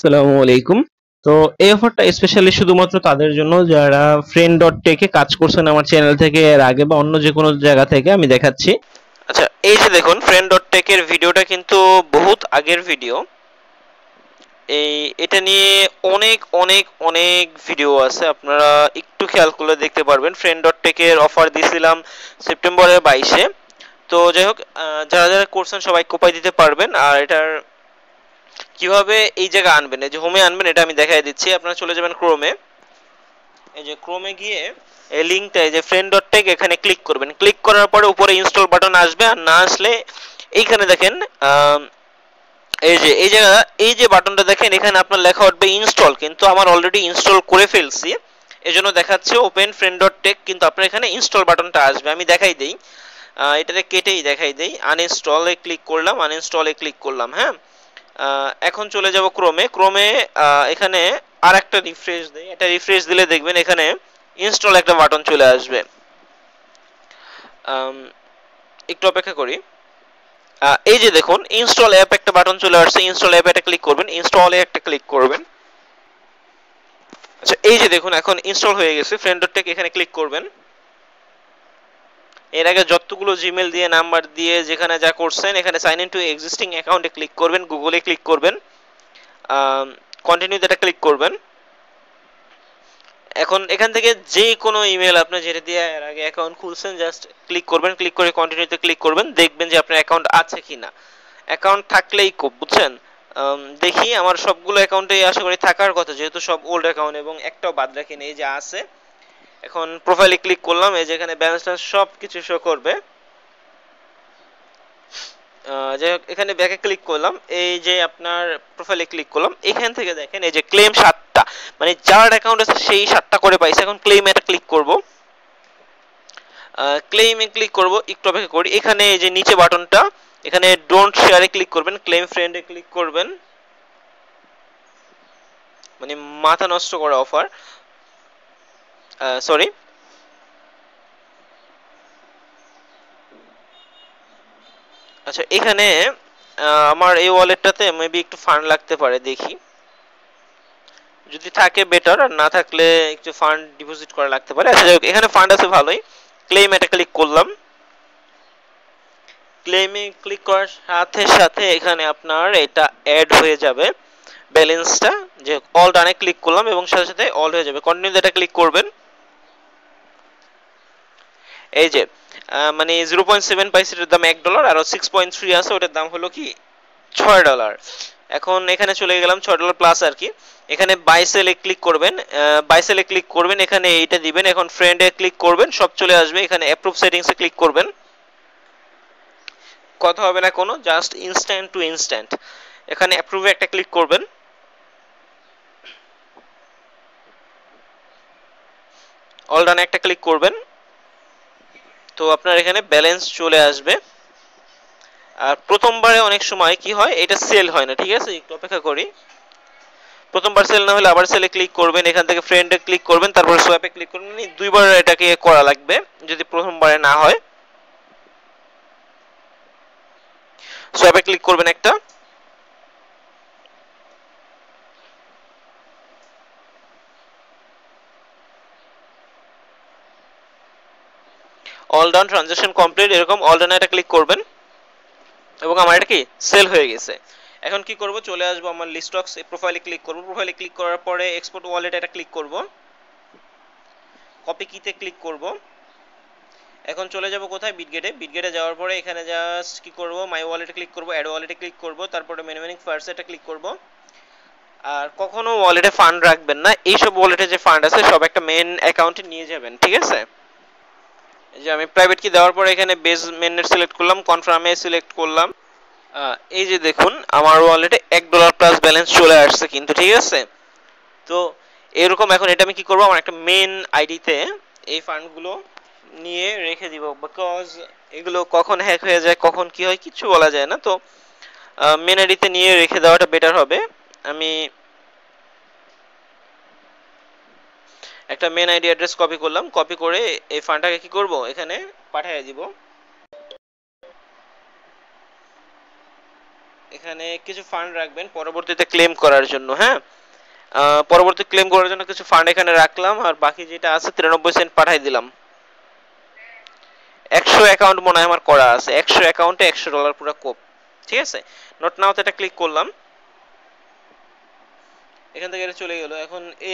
আসসালামু আলাইকুম। তো এই অফারটা স্পেশালি শুধুমাত্র তাদের জন্য যারা ফ্রেন্ড ডট টেকে কাজ করছেন আমার চ্যানেল থেকে এর আগে বা অন্য যে কোনো জায়গা থেকে আমি দেখাচ্ছি। আচ্ছা, এই যে দেখুন ফ্রেন্ড ডট টেক এর ভিডিওটা কিন্তু বহুত আগের ভিডিও। এই এটা নিয়ে অনেক অনেক অনেক ভিডিও আছে, আপনারা একটু খেয়াল করলে দেখতে পারবেন। ফ্রেন্ড ডট টেক এর অফার দিয়েছিলাম সেপ্টেম্বরের 22-এ। তো যাই হোক, যারা যারা করছেন সবাই কোপাই দিতে পারবেন। আর এটার কিভাবে এই জায়গা আনবেন, এই যে হোমে আনবেন, এটা আমি দেখাই দিচ্ছি। আপনারা চলে যাবেন ক্রোমে। এই যে ক্রোমে গিয়ে এই লিঙ্কটা, এই যে ফ্রেন্ড ডট টেক, এখানে ক্লিক করবেন। ক্লিক করার পরে উপরে ইনস্টল বাটন আসবে, আর না আসলে এইখানে দেখেন এই যে এই জায়গা, এই যে বাটনটা দেখেন, এখানে আপনার লেখা উঠবে ইনস্টল, কিন্তু আমার অলরেডি ইনস্টল করে ফেলছি, এজন্য দেখাচ্ছে ওপেন ফ্রেন্ড ডট টেক, কিন্তু আপনার এখানে ইনস্টল বাটনটা আসবে। আমি দেখাই দেই, এটাতে কেটেই দেখাই দেই। আনইনস্টলে ক্লিক করলাম, আনইনস্টলে ক্লিক করলাম। হ্যাঁ, এখন চলে যাব ক্রোমে। ক্রোমে এখানে আর একটা রিফ্রেশ দেই, এটা রিফ্রেশ দিলে দেখবেন এখানে ইনস্টল একটা বাটন চলে আসবে। একটু অপেক্ষা করি। এই যে দেখুন ইনস্টল অ্যাপ একটা বাটন চলে আসছে, ইনস্টল অ্যাপ এটা ক্লিক করবেন, ইনস্টলে একটা ক্লিক করবেন। আচ্ছা, এই যে দেখুন এখন ইনস্টল হয়ে গেছে ফ্রেন্ড ডট টেক, এখানে ক্লিক করবেন। এর আগে যতগুলো জিমেল দিয়ে নাম্বার দিয়ে যেখানে যা করছেন, এখানে সাইন ইন টু এক্সিস্টিং অ্যাকাউন্টে ক্লিক করবেন, গুগলে ক্লিক করবেন, কন্টিনিউতে এটা ক্লিক করবেন। এখন এখান থেকে যে কোনো ইমেল আপনি যেটা দিয়ে এর আগে অ্যাকাউন্ট খুলছেন জাস্ট ক্লিক করবেন, ক্লিক করে কন্টিনিউতে ক্লিক করবেন, দেখবেন যে আপনার অ্যাকাউন্ট আছে কিনা। অ্যাকাউন্ট থাকলেই খুব, বুঝছেন। দেখি আমার সবগুলো অ্যাকাউন্টে আশা করি থাকার কথা, যেহেতু সব ওল্ড অ্যাকাউন্ট এবং একটাও বাদ রাখিনি, এই যে আছে। এখন প্রোফাইলে ক্লিক করলাম, এই যে এখানে ব্যালেন্স সব কিছু শো করবে। যাই হোক, এখানে ব্যাকে ক্লিক করলাম, এই যে আপনার প্রোফাইলে ক্লিক করলাম, এখান থেকে দেখেন এই যে ক্লেম 7টা, মানে যার অ্যাকাউন্ট আছে সেই 7টা করে পাইছে। এখন ক্লেম এটা ক্লিক করব, ক্লেমে ক্লিক করব, একটু অপেক্ষা করি। এখানে এই যে নিচে বাটনটা, এখানে ডোন্ট শেয়ারে ক্লিক করবেন, ক্লেম ফ্রেন্ডে ক্লিক করবেন। মানে মাথা নষ্ট করা অফার, সরি। আচ্ছা, এখানে আমার এই ওয়ালেটটাতে মেবি একটু ফান্ড লাগতে পারে, দেখি। যদি থাকে বেটার, আর না থাকলে একটু ফান্ড ডিপোজিট করা লাগতে পারে। আচ্ছা যাই হোক, এখানে ফান্ড আছে ভালোই। ক্লেম এটা ক্লিক করলাম। ক্লেমে ক্লিক করার সাথে সাথে এখানে আপনার এটা অ্যাড হয়ে যাবে ব্যালেন্সটা, যে অল ডানে ক্লিক করলাম এবং সাথে সাথে অল হয়ে যাবে। কন্টিনিউ এটা ক্লিক করবেন। এই যে মানে 0.7 পাইছে, এটার দাম $1, আর 6.3 আছে, ওটার দাম হলো কি $6। এখন এখানে চলে গেলাম $6 প্লাস আর কি। এখানে বাই সেলে ক্লিক করবেন, বাই সেলে ক্লিক করবেন, এখানে এইটা দিবেন। এখন ফ্রেন্ডে ক্লিক করবেন, সব চলে আসবে। এখানে অ্যাপ্রুভ সেটিংসে ক্লিক করবেন, কথা হবে না কোনো, জাস্ট ইনস্ট্যান্ট টু ইনস্ট্যান্ট। এখানে অ্যাপ্রুভে একটা ক্লিক করবেন, অল ডানে একটা ক্লিক করবেন। তো আপনার এখানে ব্যালেন্স চলে আসবে। আর প্রথমবারে অনেক সময় কি হয়, এটা সেল হয় না, ঠিক আছে, একটু অপেক্ষা করি। প্রথমবার সেল না হলে আবার সেলে ক্লিক করবেন, এখান থেকে ফ্রেন্ডে ক্লিক করবেন, তারপর সোয়াপে ক্লিক করবেন। দুইবার এটাকে করা লাগবে যদি প্রথমবারে না হয়। সোয়াপে ক্লিক করবেন একটা, অল ডান ট্রানজাকশন কমপ্লিট, এরকম অল ডানে এটা ক্লিক করবেন এবং আমার এটা কি সেল হয়ে গেছে। এখন কি করব, চলে আসবো আমার লিস্টক্স, প্রোফাইলে ক্লিক করব। প্রোফাইলে ক্লিক করার পরে এক্সপোর্ট ওয়ালেট এটা ক্লিক করব, কপি কিতে ক্লিক করব। এখন চলে যাব কোথায়, বিটগেটে। বিটগেটে যাওয়ার পরে এখানে জাস্ট কি করব, মাই ওয়ালেটে ক্লিক করব, অ্যাড ওয়ালেটে ক্লিক করব, তারপরে ম্যানুফ্যাকচারিং ফার্স্ট এটা ক্লিক করব। আর কখনো ওয়ালেটে ফান্ড রাখবেন না, এইসব ওয়ালেটে যে ফান্ড আছে সব একটা মেন অ্যাকাউন্টে নিয়ে যাবেন, ঠিক আছে। এই যে আমি প্রাইভেট কি দেওয়ার পরে এখানে বেস মেননেট সিলেক্ট করলাম, কনফার্মে সিলেক্ট করলাম। এই যে দেখুন আমার ওয়ালেটে $1 প্লাস ব্যালেন্স চলে আসছে কিন্তু, ঠিক আছে। তো এরকম এখন এটা আমি কি করব, আমার একটা মেন আইডিতে এই ফান্ডগুলো নিয়ে রেখে দিব, বিকজ এগুলো কখন হ্যাক হয়ে যায়, কখন কি হয় কিছু বলা যায় না। তো মেন আইডিতে নিয়ে রেখে দেওয়াটা বেটার হবে। আমি একটা মেন আইডি অ্যাড্রেস কপি করলাম, কপি করে এই ফান্ডটাকে কি করব, এখানে পাঠিয়ে দিব। এখানে কিছু ফান্ড রাখবেন পরবর্তীতে ক্লেম করার জন্য, হ্যাঁ। পরবর্তী ক্লেম করার জন্য কিছু ফান্ড এখানে রাখলাম, আর বাকি যেটা আছে 93 সেন্ট পাঠাই দিলাম। 100 অ্যাকাউন্ট মনে হয় আমার করা আছে, 100 অ্যাকাউন্টে $100 পুরো কোপ। ঠিক আছে, নোট নাওতে এটা ক্লিক করলাম, এখান থেকে এটা চলে গেল। এখন এই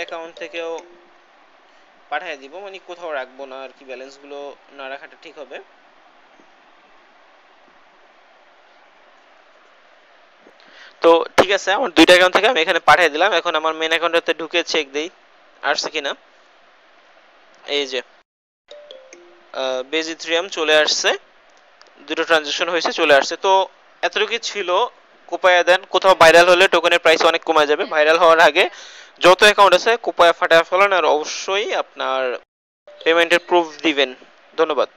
অ্যাকাউন্ট থেকেও পাঠিয়ে দিব, মানে কোথাও রাখবো না আর কি, ব্যালেন্স গুলো না রাখাটা ঠিক হবে। তো ঠিক আছে, আমার দুইটা অ্যাকাউন্ট থেকে আমি এখানে পাঠিয়ে দিলাম। এখন আমার মেন অ্যাকাউন্টে ঢুকে চেক দেই আসছে কিনা। এই যে বেজ ইথেরিয়াম চলে আসছে, দুটো ট্রানজাকশন হয়েছে, চলে আসছে। তো এতটুকু ছিল। কোপায়া দেন, কোথাও ভাইরাল হলে টোকেনের প্রাইস অনেক কমে যাবে। ভাইরাল হওয়ার আগে যত অ্যাকাউন্ট আছে কোপায়া ফাটায় ফেলান, আর অবশ্যই আপনার পেমেন্টের প্রুফ দিবেন। ধন্যবাদ।